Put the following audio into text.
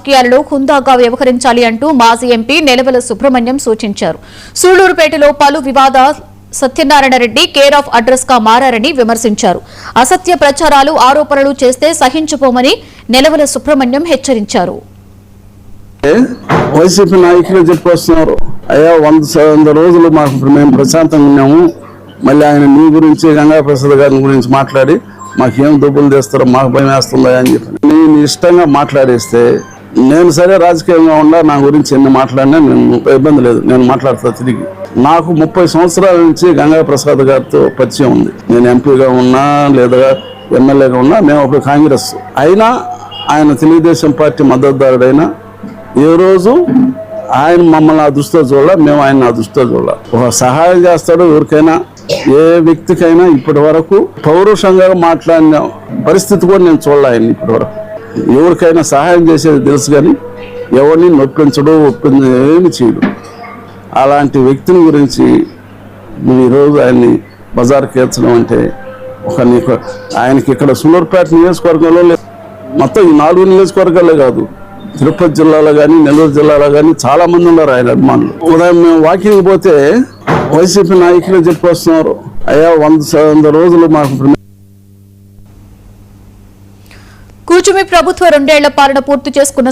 రాజకీయాలలో హుందాగా వ్యవహరించాలి అంటూ మాజీ ఎంపీ నెలవల సుబ్రహ్మణ్యం సూచించారు. సూళ్లూరుపేటలో పలు వివాద Satyanarayana Reddy care of address గా మారని విమర్శించారు. అసత్య ప్రచారాలు ఆరోపణలు చేస్తే సహించుకోమని నెలవల సుబ్రహ్మణ్యం హెచ్చరించారు. వైసీపీ నాయకులు చెప్పొస్తున్నారు, అయ్యా 100 రోజులు మేము ప్రశాంతంగా ఉన్నాము, మళ్ళీ ఆయన మీ గురించి గంగా ప్రసాద్ గారి గురించి మాట్లాడి మాకేం దుబ్బులు తెస్తారో మాకు భయం వేస్తుందా అని చెప్పి నేను ఇష్టంగా మాట్లాడేస్తే నేను సరే రాజకీయంగా ఉన్నా నా గురించి ఎన్ని మాట్లాడినా నేను ఇబ్బంది లేదు, నేను మాట్లాడుతా తిరిగి. నాకు 30 సంవత్సరాల నుంచి గంగా ప్రసాద్ గారితో పరిచయం ఉంది. నేను ఎంపీగా ఉన్నా లేదా ఎమ్మెల్యేగా ఉన్నా, మేము ఒక కాంగ్రెస్ అయినా ఆయన తెలుగుదేశం పార్టీ మద్దతుదారుడైనా ఏ రోజు ఆయన మమ్మల్ని ఆ దృష్టితో చూడాల, మేము ఆయన ఆ దృష్టితో చూడాల. ఒక సహాయం చేస్తాడు ఎవరికైనా, ఏ వ్యక్తికైనా. ఇప్పటి వరకు పౌరుషంగా మాట్లాడిన పరిస్థితి కూడా నేను చూడాలి. ఆయన ఇప్పటి వరకు ఎవరికైనా సహాయం చేసేది తెలుసు, కానీ ఎవరిని నొప్పించడు ఏమి చేయడు. అలాంటి వ్యక్తిని గురించి నువ్వు ఈరోజు ఆయన్ని బజార్కి ఏర్చడం అంటే ఆయనకి ఇక్కడ సూళ్లూరుపేట నియోజకవర్గంలో మొత్తం ఈ 4 నియోజకవర్గాలే కాదు, తిరుపతి జిల్లాలో కానీ నెల్లూరు జిల్లాలో కానీ చాలా మంది ఉన్నారు ఆయన అభిమానులు. ఉదయం మేము వాకింగ్ పోతే వైసీపీ నాయకులు చెప్పొస్తున్నారు, అయ్యా 100 రోజులు కూటమి ప్రభుత్వ 2 ఏళ్ల పాలన పూర్తి చేసుకున్న